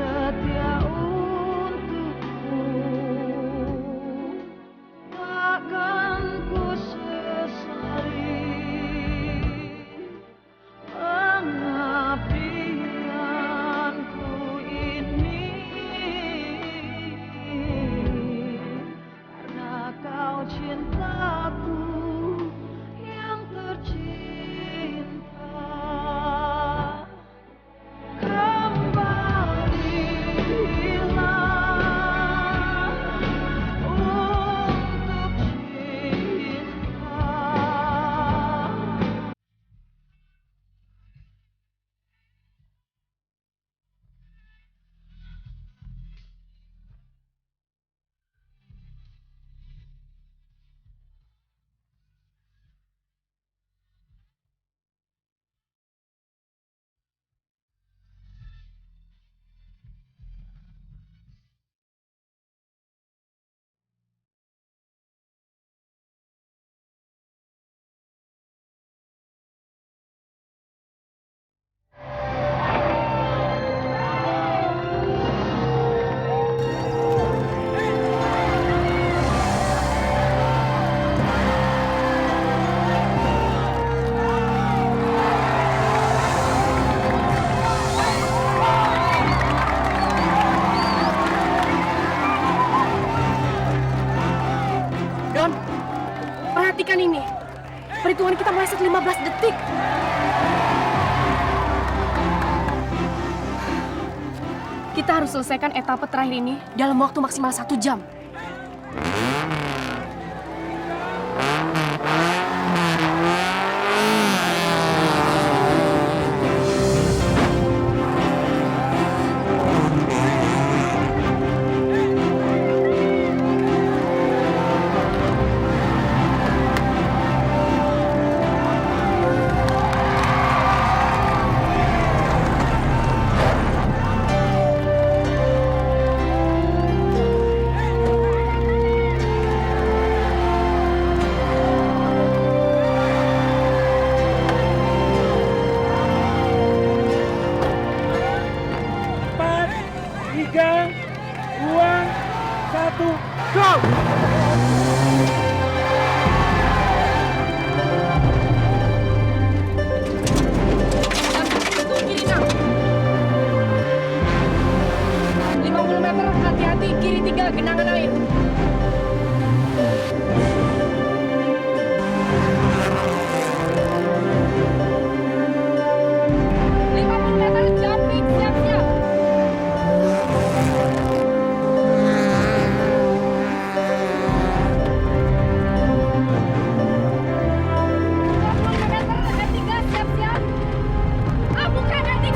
setia untukmu, takkan ku sesali pengabdianku ini, karena kau cintaku yang tercinta. Kembalilah untuk cinta. Don, perhatikan ini. Perhitungan kita meleset 15 detik. Kita harus selesaikan etapa terakhir ini dalam waktu maksimal 1 jam. Genangan air. 50 meter jumping, siap-siap. 25 meter, R3, siap-siap. Bukan R3.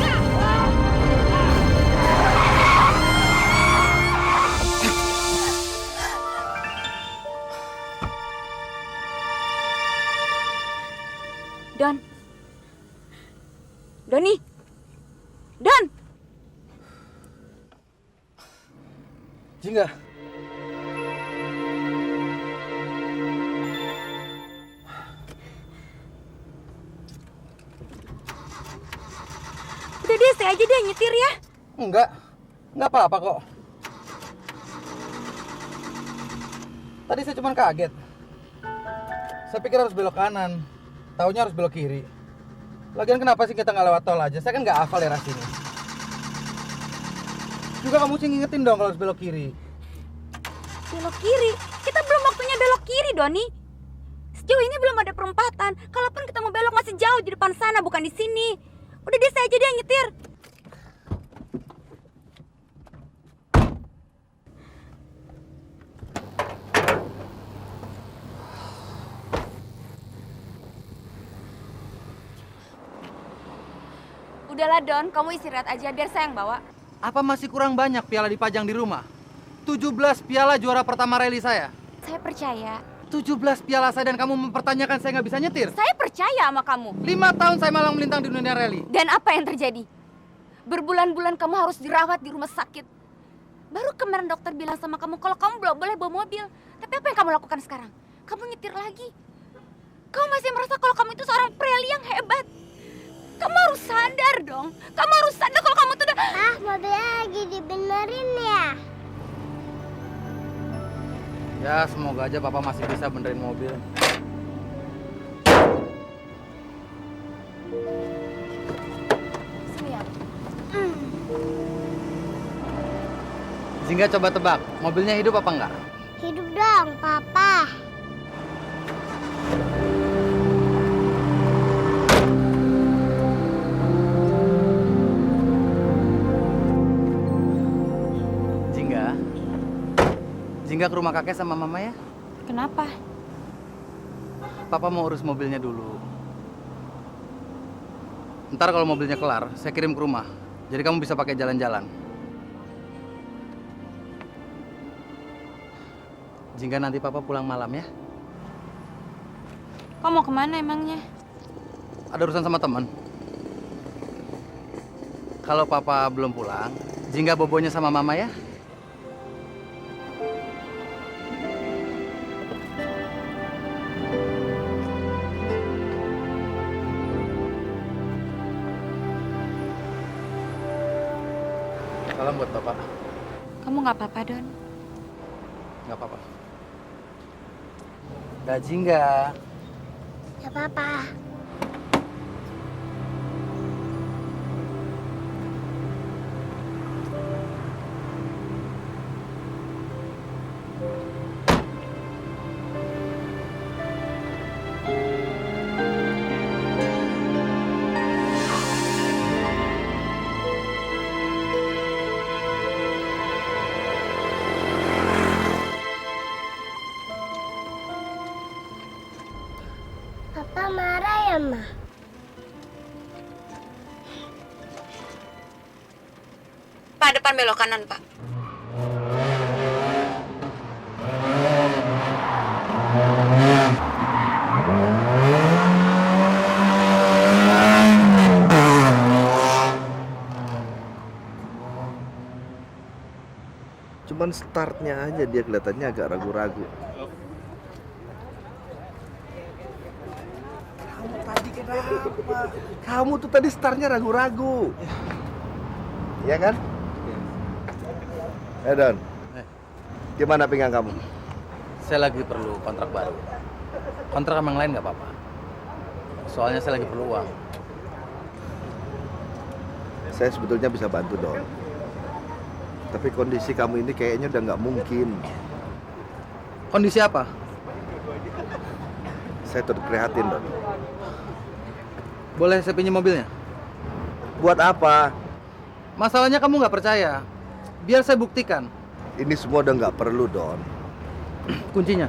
Don. Doni. Don. Jingga. Udah deh, saya aja deh nyetir ya. Enggak apa-apa kok. Tadi saya cuma kaget. Saya pikir harus belok kanan. Taunya harus belok kiri. Lagian kenapa sih kita nggak lewat tol aja? Saya kan nggak hafal daerah sini. Juga kamu sih ngingetin dong kalau harus belok kiri. Belok kiri? Kita belum waktunya belok kiri, Doni. Sejauh ini belum ada perempatan. Kalaupun kita mau belok masih jauh di depan sana, bukan di sini. Udah deh, saya aja deh yang nyetir. Udahlah Don, kamu istirahat aja biar saya yang bawa. Apa masih kurang banyak piala dipajang di rumah? 17 piala juara pertama rally saya. Saya percaya. 17 piala saya dan kamu mempertanyakan saya nggak bisa nyetir? Saya percaya sama kamu. 5 tahun saya malang melintang di dunia rally. Dan apa yang terjadi? Berbulan-bulan kamu harus dirawat di rumah sakit. Baru kemarin dokter bilang sama kamu kalau kamu belum boleh bawa mobil. Tapi apa yang kamu lakukan sekarang? Kamu nyetir lagi. Kamu masih merasa kalau kamu itu seorang rally yang hebat. Kamu harus sadar dong. Kamu harus sadar kalau kamu tuh udah... Mobilnya lagi di Ya semoga aja papa masih bisa benerin mobil. Sini ya. Jingga coba tebak, mobilnya hidup apa enggak? Hidup dong, Papa. Jingga, Jingga ke rumah kakek sama mama ya. Kenapa? Papa mau urus mobilnya dulu. Ntar kalau mobilnya kelar, saya kirim ke rumah. Jadi kamu bisa pakai jalan-jalan. Jingga nanti papa pulang malam ya. Kau mau kemana emangnya? Ada urusan sama teman. Kalau papa belum pulang, Jingga bobonya sama mama ya. Salam buat bapak. Kamu nggak apa-apa, Don? Nggak apa-apa. Dah Jingga. Ya, Papa. Papa marah ya, Ma? Pak, depan belok kanan, Pak. Cuman startnya aja dia kelihatannya agak ragu-ragu. Kamu tadi kenapa? Kamu tuh tadi startnya ragu-ragu. Iya kan? Don, gimana pinggang kamu? Saya lagi perlu kontrak baru. Kontrak sama yang lain nggak apa-apa. Soalnya saya lagi perlu uang. Saya sebetulnya bisa bantu, Don. Tapi kondisi kamu ini kayaknya udah nggak mungkin. Kondisi apa? Saya turut prihatin, Don. Boleh saya pinjam mobilnya? Buat apa? Masalahnya kamu nggak percaya. Biar saya buktikan. Ini semua udah nggak perlu, Don. Kuncinya.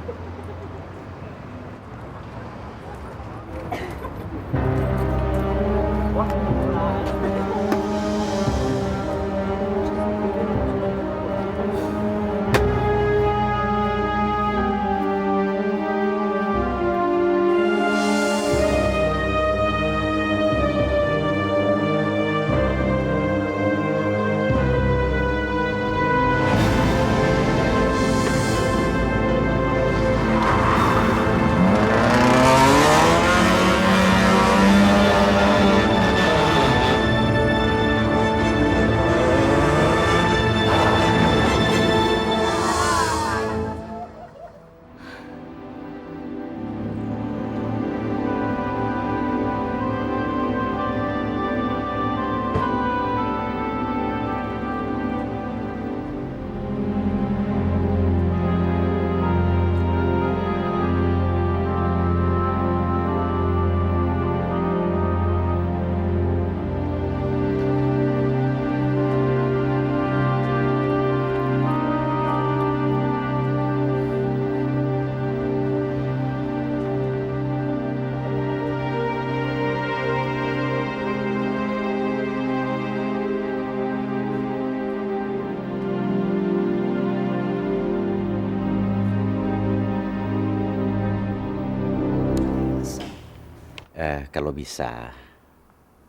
Kalau bisa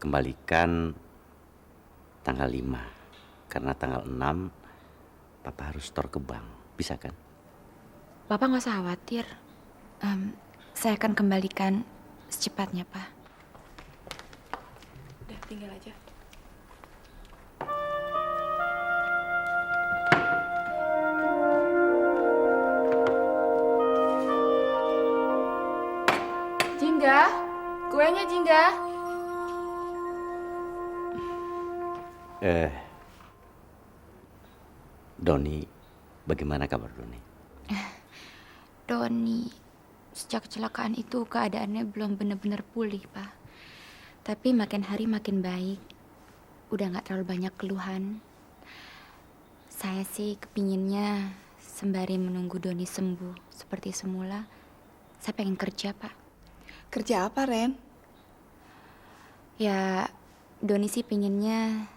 kembalikan tanggal 5 karena tanggal 6 Papa harus store ke bank, bisa kan? Bapak nggak usah khawatir. Saya akan kembalikan secepatnya, Pak. Udah, tinggal aja. Jingga, kuenya Jingga. Doni, bagaimana kabar Doni? Doni, sejak kecelakaan itu keadaannya belum benar-benar pulih, Pak. Tapi makin hari makin baik. Udah nggak terlalu banyak keluhan. Saya sih kepinginnya sembari menunggu Doni sembuh seperti semula, saya pengen kerja, Pak. Kerja apa, Ren? Ya, Doni sih pinginnya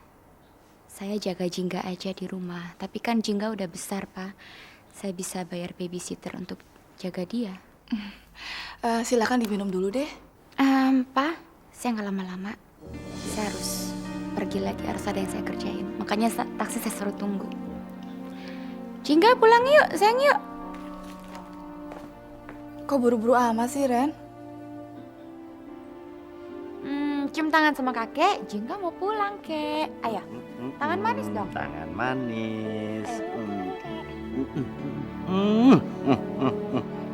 saya jaga Jingga aja di rumah. Tapi kan Jingga udah besar, Pak. Saya bisa bayar babysitter untuk jaga dia. Silakan diminum dulu deh. Pak, saya nggak lama-lama. Saya harus pergi lagi, harus ada yang saya kerjain. Makanya taksi saya suruh tunggu. Jingga pulang yuk, sayang yuk. Kok buru-buru amat sih, Ren? Cium tangan sama kakek, Jingga mau pulang, kek. Ayo, tangan manis dong. Tangan manis.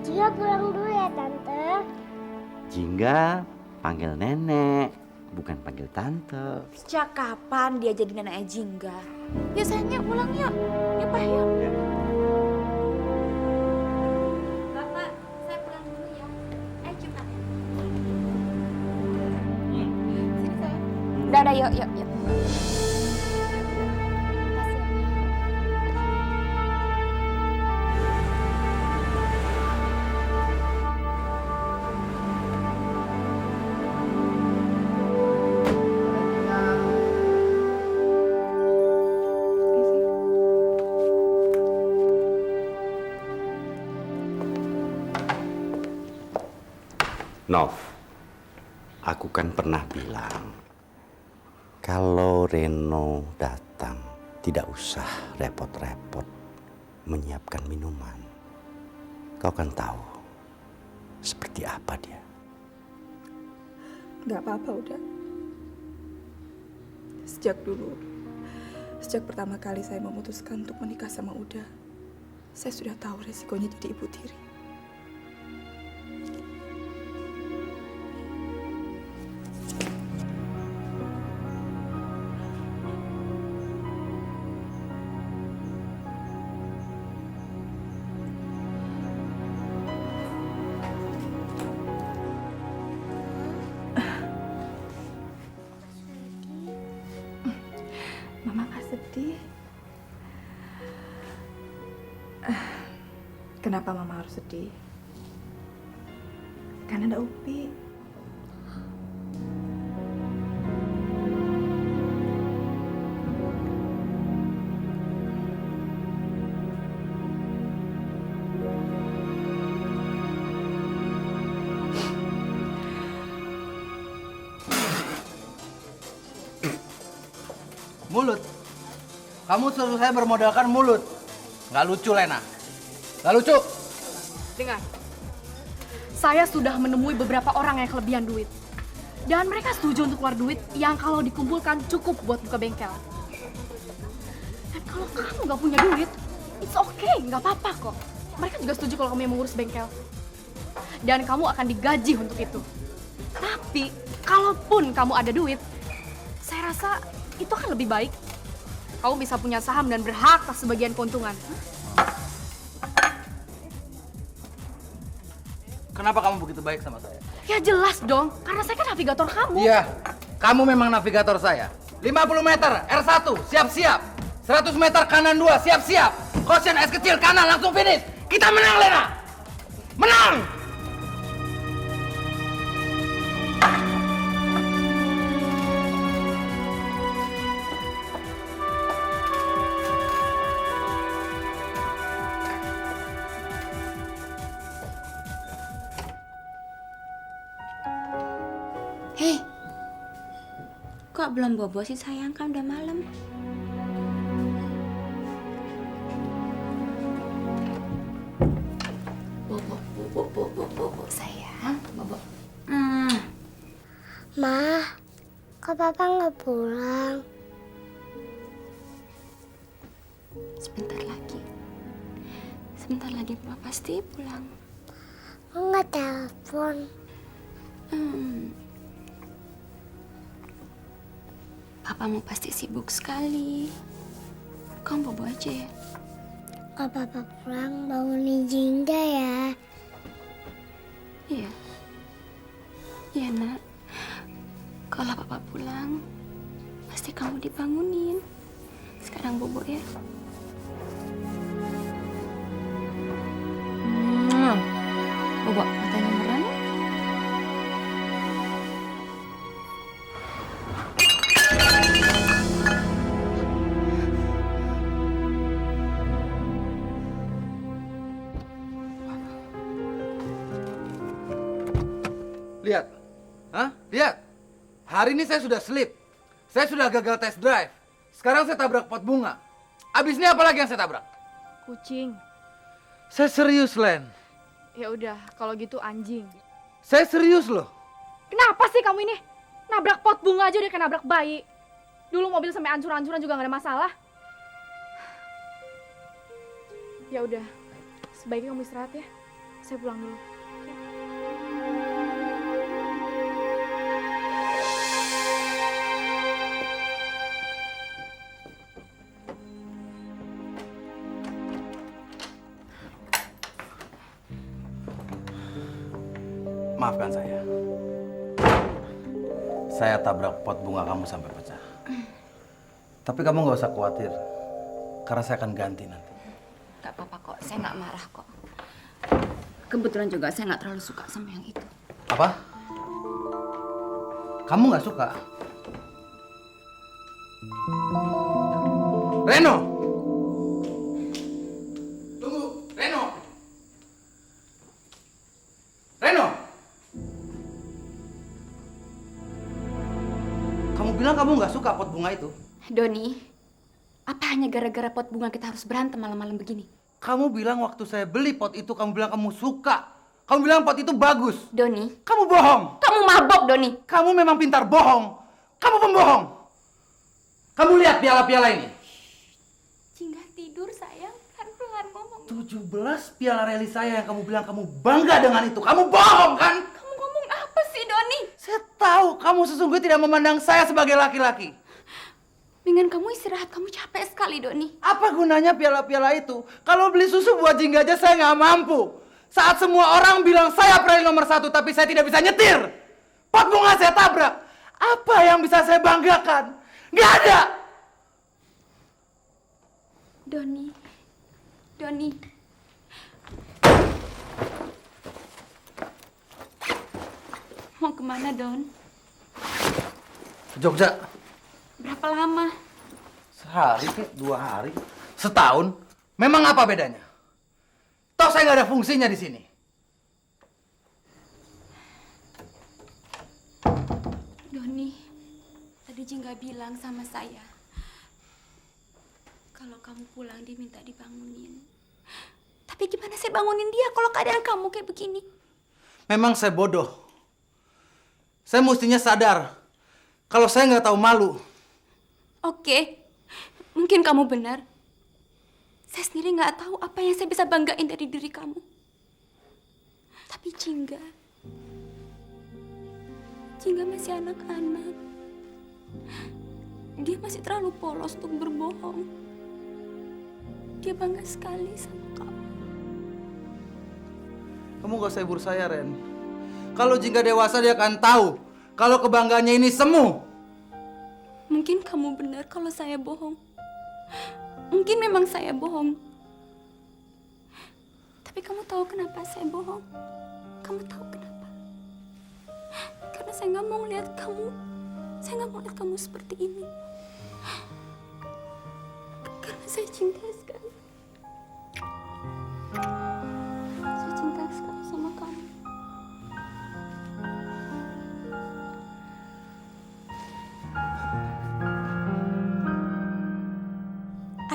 Jingga pulang dulu ya, Tante. Jingga panggil nenek, bukan panggil tante. Sejak kapan dia jadi neneknya Jingga? Yuk sayang, yuk pulang yuk. Yuk, Pak, yuk. Bapak, saya pulang dulu ya. Cium tangan. Sini sayang. Udah, yuk, yuk, yuk. Nov, aku kan pernah bilang kalau Reno datang tidak usah repot-repot menyiapkan minuman. Kau kan tahu seperti apa dia. Gak apa-apa udah. Sejak pertama kali saya memutuskan untuk menikah sama Uda, saya sudah tahu resikonya jadi ibu tiri. Mama gak sedih. Kenapa Mama harus sedih? Karena ada Upi. Mulut. Kamu suruh saya bermodalkan mulut. Nggak lucu, Lena. Nggak lucu. Dengar, saya sudah menemui beberapa orang yang kelebihan duit. Dan mereka setuju untuk keluar duit yang kalau dikumpulkan cukup buat buka bengkel. Dan kalau kamu nggak punya duit, it's okay, nggak apa-apa kok. Mereka juga setuju kalau kamu yang mengurus bengkel. Dan kamu akan digaji untuk itu. Tapi, kalaupun kamu ada duit, saya rasa itu kan lebih baik. Kamu bisa punya saham dan berhak atas sebagian keuntungan. Kenapa kamu begitu baik sama saya? Ya jelas dong, karena saya kan navigator kamu. Iya, kamu memang navigator saya. 50 meter, R1, siap-siap. 100 meter kanan 2, siap-siap. Caution es kecil kanan, langsung finish. Kita menang, Lena! Menang! Hei, kok belum bobo sih sayang, kan udah malam. Bobo sayang, bobo. Ma, kok Papa nggak pulang? Sebentar lagi Papa pasti pulang. Kok nggak telepon? Papamu pasti sibuk sekali. Kamu bobo aja ya. Kalau papa pulang bangunin Jingga ya. Iya. Iya, Nak. Kalau papa pulang, pasti kamu dibangunin. Sekarang bobo ya. Bobo, matanya merem. Lihat. Hah? Lihat. Hari ini saya sudah sleep. Saya sudah gagal test drive. Sekarang saya tabrak pot bunga. Abis ini apa lagi yang saya tabrak? Kucing. Saya serius, Len. Ya udah, kalau gitu anjing. Saya serius loh. Kenapa sih kamu ini? Nabrak pot bunga aja udah kayak nabrak bayi. Dulu mobil sampai hancur-hancuran juga nggak ada masalah. Ya udah, sebaiknya kamu istirahat ya. Saya pulang dulu. Maafkan saya. Saya tabrak pot bunga kamu sampai pecah. Tapi kamu nggak usah khawatir, karena saya akan ganti nanti. Gak apa-apa kok, saya nggak marah kok. Kebetulan juga saya nggak terlalu suka sama yang itu. Apa? Kamu nggak suka? Reno! Tunggu, Reno! Reno! Kamu bilang kamu nggak suka pot bunga itu? Doni, apa hanya gara-gara pot bunga kita harus berantem malam-malam begini? Kamu bilang waktu saya beli pot itu, kamu bilang kamu suka. Kamu bilang pot itu bagus. Doni, Kamu bohong. kamu mabok, Doni. Kamu memang pintar bohong. Kamu pembohong. Kamu lihat piala-piala ini. Jingga tidur, sayang. Pelan-pelan ngomong. 17 piala rally saya yang kamu bilang kamu bangga dengan itu. Kamu bohong kan? Kamu ngomong apa sih, Doni? Saya tahu kamu sesungguhnya tidak memandang saya sebagai laki-laki. Mendingan kamu istirahat, kamu capek sekali, Doni. Apa gunanya piala-piala itu? Kalau beli susu buat Jingga aja saya nggak mampu. Saat semua orang bilang saya peraih nomor 1, tapi saya tidak bisa nyetir. Pot bunga saya tabrak. Apa yang bisa saya banggakan? Nggak ada. Doni. Doni. Mau kemana, Don? Jogja. Berapa lama? Sehari kek, 2 hari, setahun. Memang apa bedanya? Toh saya nggak ada fungsinya di sini. Doni, tadi Jingga bilang sama saya, kalau kamu pulang dia minta dibangunin. Tapi gimana saya bangunin dia kalau keadaan kamu kayak begini? Memang saya bodoh. Saya mestinya sadar kalau saya nggak tahu malu. Oke, mungkin kamu benar. Saya sendiri nggak tahu apa yang saya bisa banggain dari diri kamu. Tapi Jingga masih anak-anak. Dia masih terlalu polos untuk berbohong. Dia bangga sekali sama kamu. Kamu nggak usah hibur saya, Ren. Kalau Jingga dewasa dia akan tahu kalau kebanggaannya ini semu. Mungkin kamu benar kalau saya bohong. Mungkin memang saya bohong. Tapi kamu tahu kenapa saya bohong? Kamu tahu kenapa? Karena saya nggak mau lihat kamu. Saya nggak mau lihat kamu seperti ini. Karena saya cinta sekali. Saya cinta sekali sama kamu.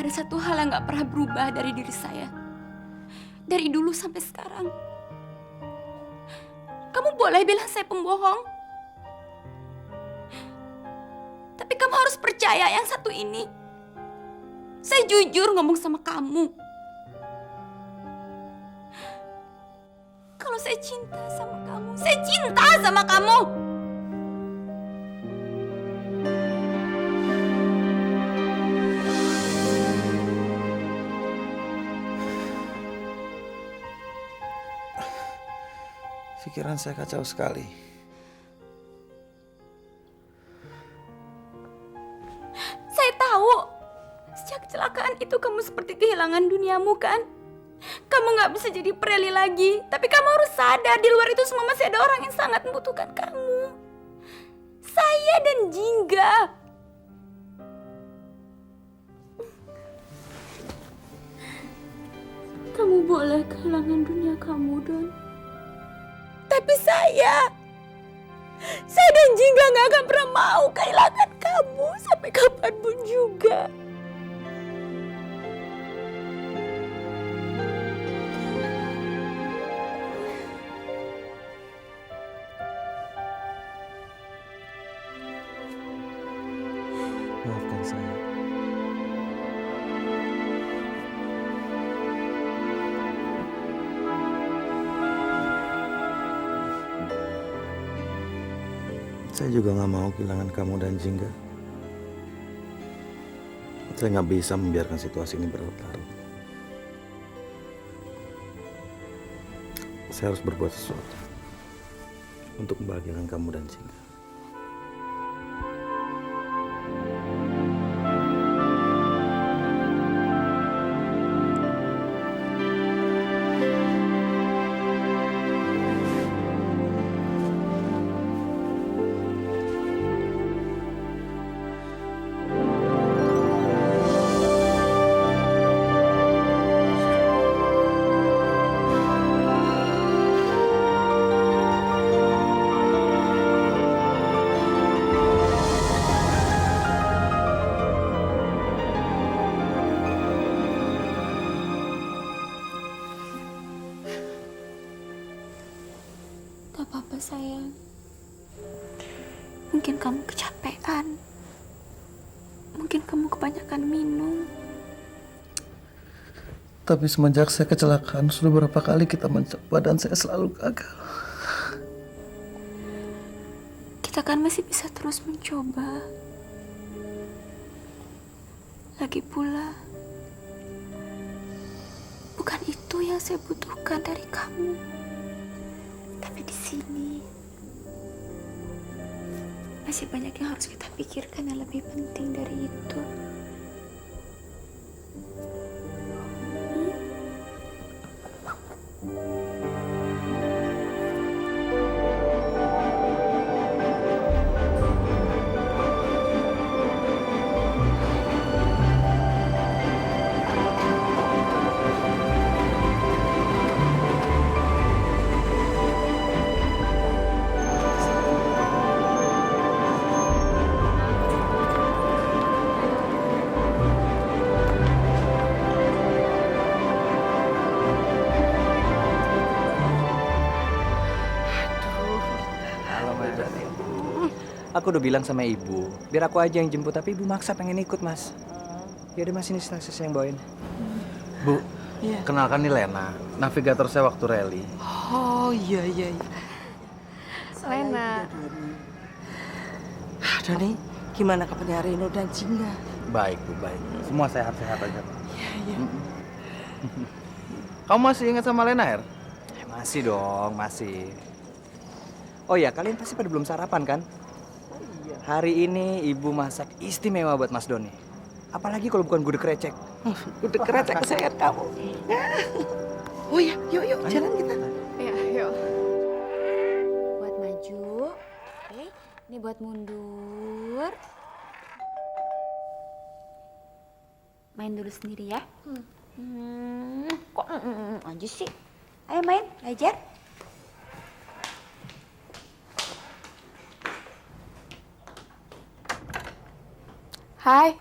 Ada satu hal yang gak pernah berubah dari diri saya. Dari dulu sampai sekarang. Kamu boleh bilang saya pembohong. Tapi kamu harus percaya yang satu ini. Saya jujur ngomong sama kamu. Kalau saya cinta sama kamu. Saya cinta sama kamu. Pikiran saya kacau sekali. Saya tahu. Sejak kecelakaan itu kamu seperti kehilangan duniamu kan? Kamu gak bisa jadi Preli lagi. Tapi kamu harus sadar di luar itu semua masih ada orang yang sangat membutuhkan kamu. Saya dan Jingga. Kamu boleh kehilangan dunia kamu, Don. Tapi saya dan Jingga gak akan pernah mau kehilangan kamu sampai kapanpun juga. Maafkan saya. Saya juga nggak mau kehilangan kamu dan Jingga. Saya nggak bisa membiarkan situasi ini berlarut-larut. Saya harus berbuat sesuatu untuk membahagiakan kamu dan Jingga. Gak apa-apa sayang. Mungkin kamu kecapean. Mungkin kamu kebanyakan minum. Tapi semenjak saya kecelakaan, sudah berapa kali kita mencoba dan saya selalu gagal. Kita kan masih bisa terus mencoba. Lagi pula, bukan itu yang saya butuhkan dari kamu. Tapi di sini masih banyak yang harus kita pikirkan yang lebih penting dari itu. Aku udah bilang sama ibu, biar aku aja yang jemput, tapi ibu maksa pengen ikut, Mas. Ya udah Mas, ini saya yang bawain. Bu, kenalkan nih Lena, navigator saya waktu rally. Oh iya. Lena. Doni, gimana kabarnya Reno dan Jingga? Baik, Bu, baik. Semua sehat-sehat aja. Iya. Kamu masih ingat sama Lena, Er? Masih dong, masih. Oh ya, kalian pasti pada belum sarapan kan? Hari ini ibu masak istimewa buat Mas Doni. Apalagi kalau bukan gudeg krecek. Udah kerecek kesayangan kamu. Oh iya, yuk jalan kita. Ya, yuk. Buat maju, oke. Ini buat mundur. Main dulu sendiri ya. Kok aja sih? Ayo main, belajar. Hai.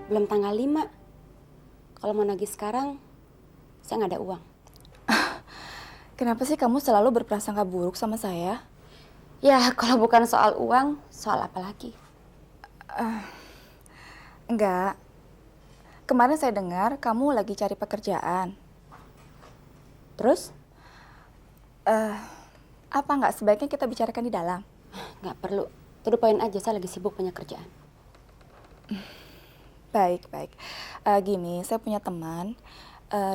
Belum tanggal 5. Kalau mau nagih sekarang, saya nggak ada uang. Kenapa sih kamu selalu berprasangka buruk sama saya? Ya, kalau bukan soal uang, soal apa lagi? Enggak. Kemarin saya dengar kamu lagi cari pekerjaan. Terus? Apa nggak sebaiknya kita bicarakan di dalam? Nggak perlu. To the point aja, saya lagi sibuk punya kerjaan. Baik, baik. Gini, saya punya teman.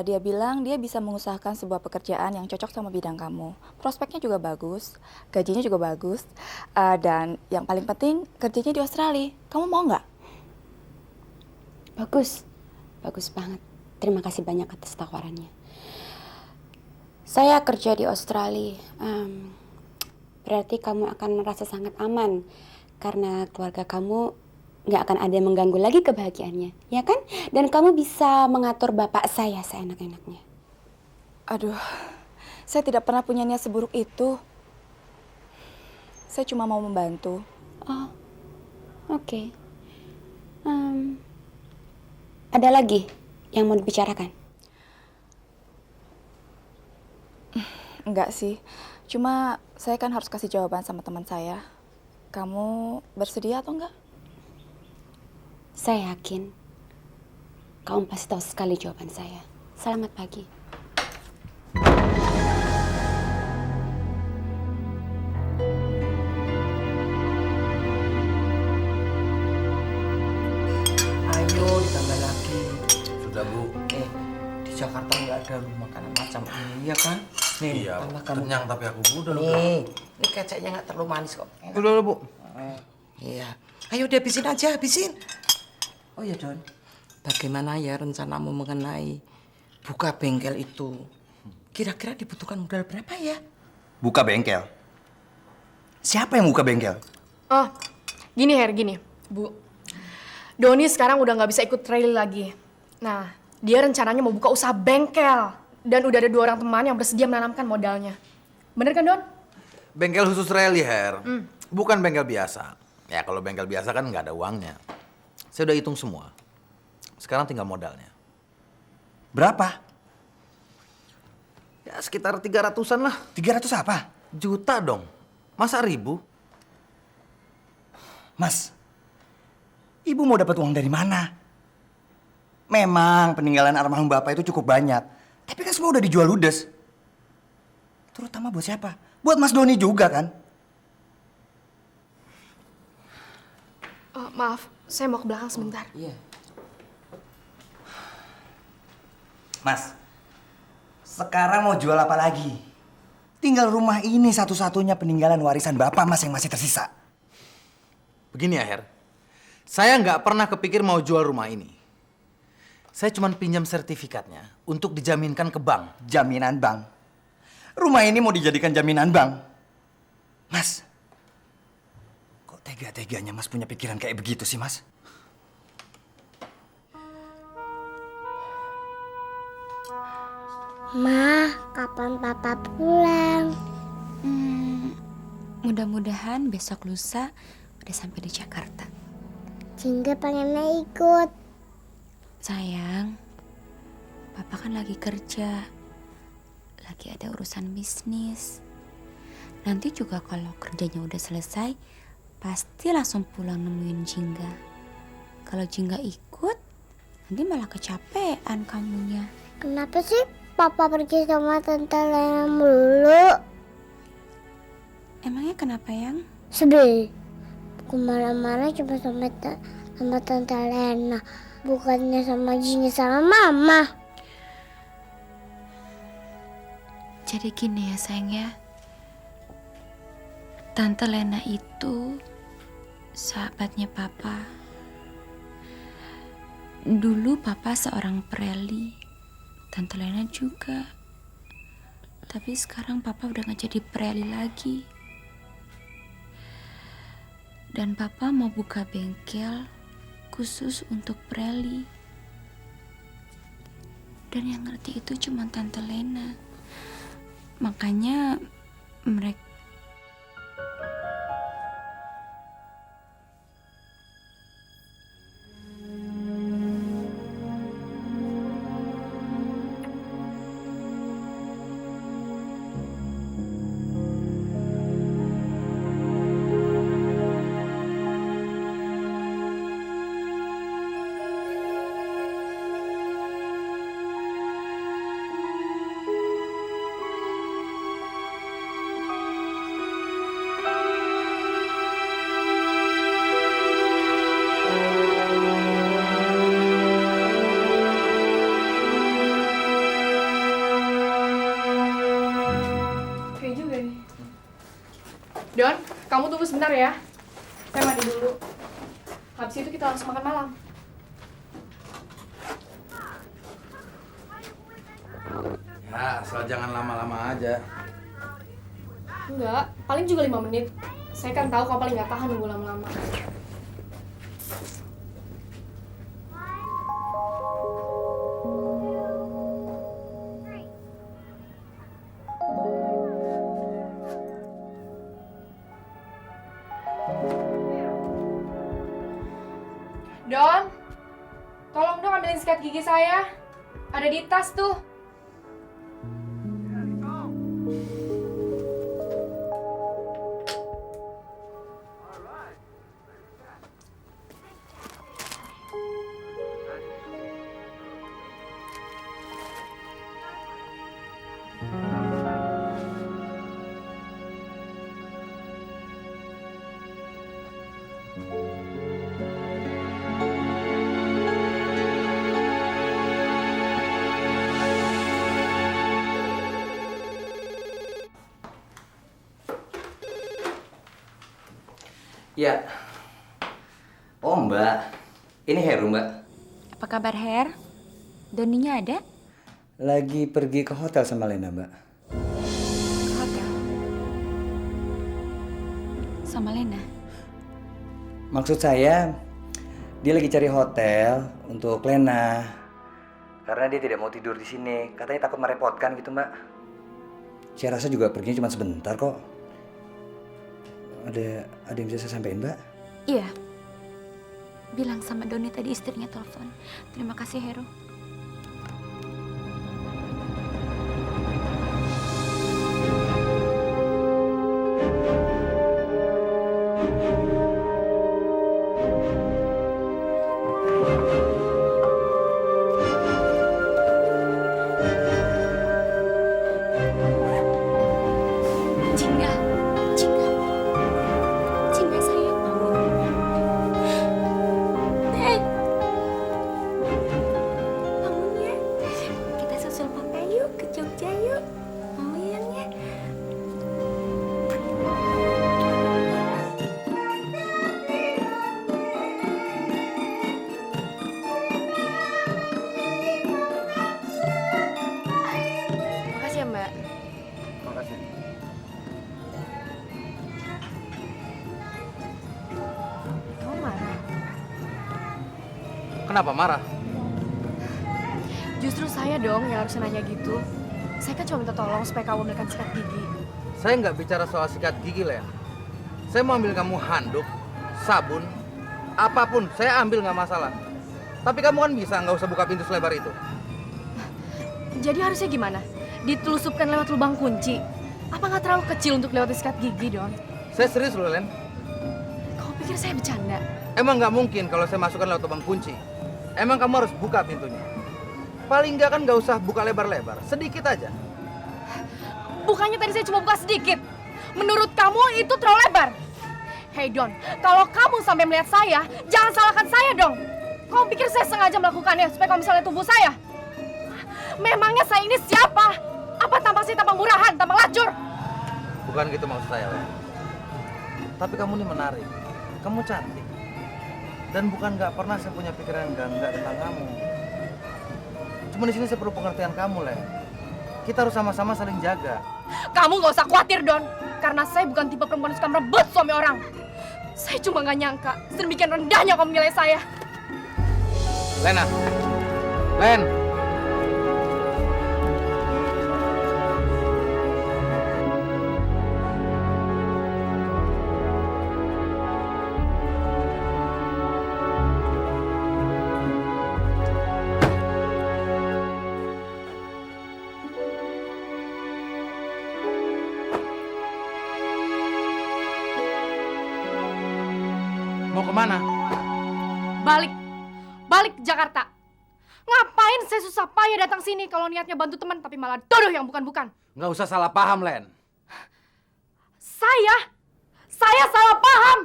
Dia bilang dia bisa mengusahakan sebuah pekerjaan yang cocok sama bidang kamu. Prospeknya juga bagus, gajinya juga bagus, dan yang paling penting kerjanya di Australia. Kamu mau nggak? Bagus. Bagus banget. Terima kasih banyak atas tawarannya. Saya kerja di Australia. Berarti kamu akan merasa sangat aman. Karena keluarga kamu nggak akan ada yang mengganggu lagi kebahagiaannya, ya kan? Dan kamu bisa mengatur bapak saya seenak-enaknya. Aduh, saya tidak pernah punya niat seburuk itu. Saya cuma mau membantu. Oh, oke. Ada lagi yang mau dibicarakan? Enggak sih, cuma saya kan harus kasih jawaban sama teman saya. Kamu bersedia atau enggak? Saya yakin kamu pasti tahu sekali jawaban saya. Selamat pagi. Ayo ditambah lagi. Sudah, Bu. Di Jakarta nggak ada makanan macam ini, ya kan? Nih, Iya, tambah kamu. kenyang tapi aku udah loh. Nih, ini keceknya nggak terlalu manis kok. Udah, Bu. Iya. Ayo dihabisin aja, habisin. Oh ya, Don. Bagaimana ya rencanamu mengenai buka bengkel itu? Kira-kira dibutuhkan modal berapa ya? Buka bengkel? Siapa yang buka bengkel? Oh, gini Her, gini. Bu, Doni sekarang udah nggak bisa ikut trail lagi. Nah, dia rencananya mau buka usaha bengkel. Dan udah ada 2 orang teman yang bersedia menanamkan modalnya. Bener kan, Don? Bengkel khusus rally, Her. Bukan bengkel biasa. Ya kalau bengkel biasa kan nggak ada uangnya. Saya udah hitung semua. Sekarang tinggal modalnya. Berapa? Ya sekitar 300-an lah. 300 apa? Juta dong. Masa 1.000? Mas, ibu mau dapat uang dari mana? Memang peninggalan almarhum bapak itu cukup banyak. Tapi kan semua udah dijual ludes. Terutama buat siapa? Buat Mas Doni juga kan? Maaf, saya mau ke belakang sebentar. Iya. Mas, sekarang mau jual apa lagi? Tinggal rumah ini satu-satunya peninggalan warisan bapak Mas yang masih tersisa. Begini ya, Her. Saya nggak pernah kepikir mau jual rumah ini. Saya cuma pinjam sertifikatnya untuk dijaminkan ke bank. Jaminan bank? Rumah ini mau dijadikan jaminan bank? Mas, kok tega-teganya Mas punya pikiran kayak begitu sih, Mas? Ma, kapan papa pulang? Mudah-mudahan besok lusa udah sampai di Jakarta. Jingga pengennya ikut. Sayang, papa kan lagi kerja. Lagi ada urusan bisnis. Nanti juga kalau kerjanya udah selesai, pasti langsung pulang nemuin Jingga. Kalau Jingga ikut, nanti malah kecapean kamunya. Kenapa sih papa pergi sama Tante Lena melulu? Emangnya kenapa, Yang? Sedih. Aku marah-marah cuma sama Tante Lena. Bukannya sama Jingga sama Mama. Jadi gini ya, sayang ya. Tante Lena itu sahabatnya papa. Dulu papa seorang preli. Tante Lena juga. Tapi sekarang papa udah gak jadi preli lagi. Dan papa mau buka bengkel khusus untuk preli. Dan yang ngerti itu cuma Tante Lena. Makanya mereka Kamu tunggu sebentar ya. Saya mandi dulu. Habis itu kita langsung makan malam. Ya, asal jangan lama-lama aja. Enggak, paling juga 5 menit. Saya kan tahu kamu paling nggak tahan nunggu lama-lama. Don, tolong dong ambilin sikat gigi saya. Ada di tas tuh. Ya. Oh Mbak, ini Heru Mbak. Apa kabar Her? Doninya ada? Lagi pergi ke hotel sama Lena Mbak. Ke hotel? Sama Lena? Maksud saya, dia lagi cari hotel untuk Lena. Karena dia tidak mau tidur di sini. Katanya takut merepotkan gitu Mbak. Saya rasa juga perginya cuma sebentar kok. Ada yang bisa saya sampaikan Mbak? Iya. Bilang sama Doni tadi istrinya telepon. Terima kasih Heru. Jingga, Jingga, Jingga sayang bangun. Bangun ya. Kita susul papa yuk ke Jogja yuk. Mau ya? Makasih ya, Mbak. Makasih. Kamu marah? Kenapa marah? Justru saya dong yang harus nanya gitu. Saya kan cuma minta tolong supaya kamu ambilkan sikat gigi. Saya nggak bicara soal sikat gigi, Len. Saya mau ambil kamu handuk, sabun, apapun. Saya ambil nggak masalah. Tapi kamu kan bisa nggak usah buka pintu selebar itu. Jadi harusnya gimana? Ditelusupkan lewat lubang kunci? Apa nggak terlalu kecil untuk lewat sikat gigi, Don? Saya serius loh, Len. Kamu pikir saya bercanda? Emang nggak mungkin kalau saya masukkan lewat lubang kunci. Emang kamu harus buka pintunya. Paling nggak kan nggak usah buka lebar-lebar, sedikit aja. Bukannya tadi saya cuma buka sedikit. Menurut kamu itu terlalu lebar. Hei Don, kalau kamu sampai melihat saya, jangan salahkan saya dong. Kamu pikir saya sengaja melakukannya supaya kamu bisa lihat tubuh saya? Memangnya saya ini siapa? Apa tampang saya tampang murahan, tampang lacur? Bukan gitu maksud saya, Len. Tapi kamu ini menarik. Kamu cantik. Dan bukan nggak pernah saya punya pikiran yang enggak tentang kamu. Cuma di sini saya perlu pengertian kamu, Len. Kita harus sama-sama saling jaga. Kamu nggak usah khawatir, Don. Karena saya bukan tipe perempuan yang suka merebut suami orang. Saya cuma nggak nyangka sedemikian rendahnya kamu menilai saya. Lena. Len. Mau kemana? Balik ke Jakarta. Ngapain saya susah payah datang sini kalau niatnya bantu teman tapi malah dodoh yang bukan-bukan. Nggak usah salah paham, Len. Saya salah paham.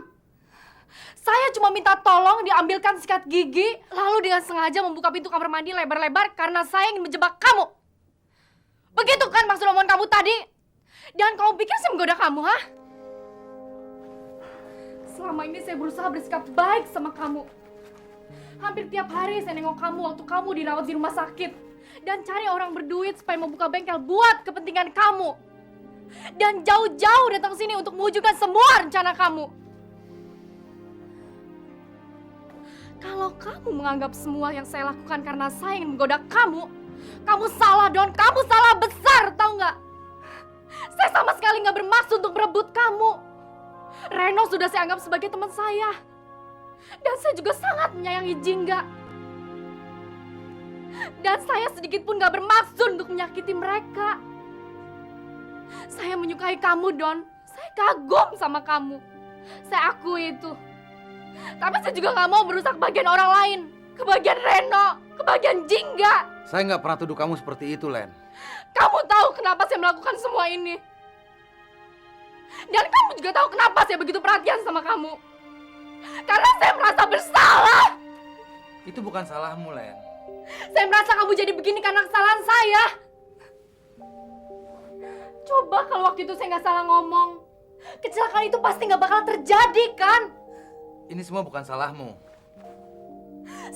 Saya cuma minta tolong diambilkan sikat gigi, lalu dengan sengaja membuka pintu kamar mandi lebar-lebar karena saya ingin menjebak kamu. Begitu kan maksud omongan kamu tadi? Dan kamu pikir saya menggoda kamu, hah? selama ini saya berusaha bersikap baik sama kamu. Hampir tiap hari saya nengok kamu waktu kamu dirawat di rumah sakit. Dan cari orang berduit supaya mau buka bengkel buat kepentingan kamu. Dan jauh-jauh datang sini untuk mewujudkan semua rencana kamu. Kalau kamu menganggap semua yang saya lakukan karena saya ingin menggoda kamu salah, Don. Kamu salah besar, tau nggak? Saya sama sekali nggak bermaksud untuk merebut kamu. Reno sudah saya anggap sebagai teman saya. Dan saya juga sangat menyayangi Jingga. Dan saya sedikit pun nggak bermaksud untuk menyakiti mereka. Saya menyukai kamu, Don. Saya kagum sama kamu. Saya akui itu. Tapi saya juga nggak mau merusak bagian orang lain. Kebagian Reno, kebagian Jingga. Saya nggak pernah tuduh kamu seperti itu, Len. Kamu tahu kenapa saya melakukan semua ini. Dan kamu juga tahu kenapa saya begitu perhatian sama kamu. Karena saya merasa bersalah. Itu bukan salahmu, Len. Saya merasa kamu jadi begini karena kesalahan saya. Coba kalau waktu itu saya nggak salah ngomong. Kecelakaan itu pasti nggak bakal terjadi, kan? Ini semua bukan salahmu.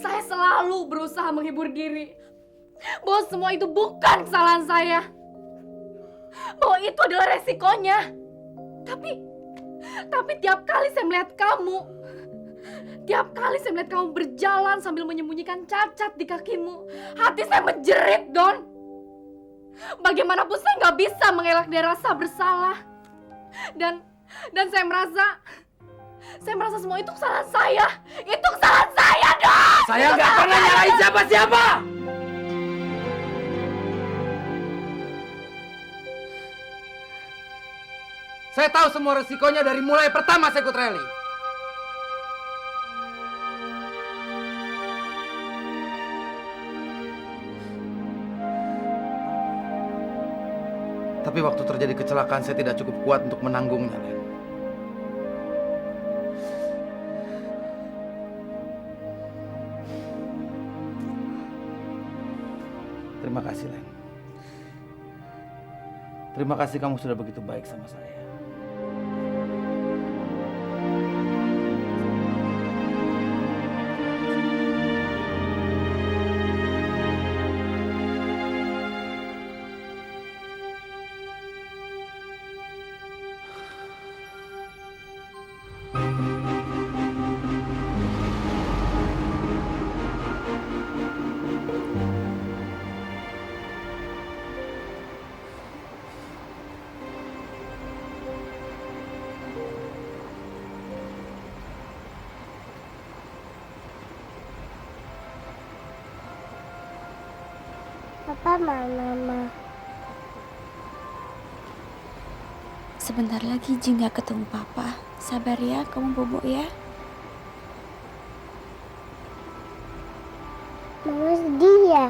Saya selalu berusaha menghibur diri. Bahwa semua itu bukan kesalahan saya. Bahwa itu adalah resikonya. Tapi tiap kali saya melihat kamu, tiap kali saya melihat kamu berjalan sambil menyembunyikan cacat di kakimu, hati saya menjerit, Don. Bagaimanapun saya nggak bisa mengelak dari rasa bersalah. Dan saya merasa semua itu kesalahan saya. Itu kesalahan saya, Don. Saya nggak pernah nyalahin siapa-siapa. Saya tahu semua resikonya dari mulai pertama saya ikut rally. Tapi waktu terjadi kecelakaan saya tidak cukup kuat untuk menanggungnya, Len. Terima kasih, Len. Terima kasih kamu sudah begitu baik sama saya. Papa, Mama. Sebentar lagi Jingga ketemu Papa. Sabar ya, kamu bobo ya. Mama sedih ya?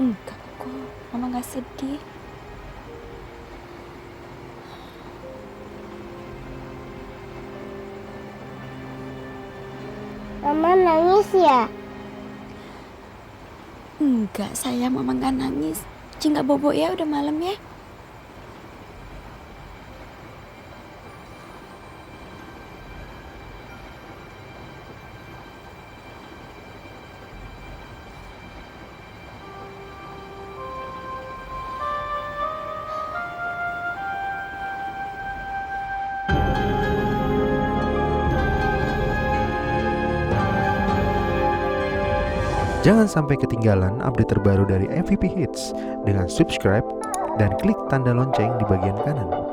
Enggak kok, Mama gak sedih. Mama nangis ya? Enggak sayang, Mama gak nangis. Jingga bobo ya, udah malam ya. Jangan sampai ketinggalan update terbaru dari MVP Hits dengan subscribe dan klik tanda lonceng di bagian kanan.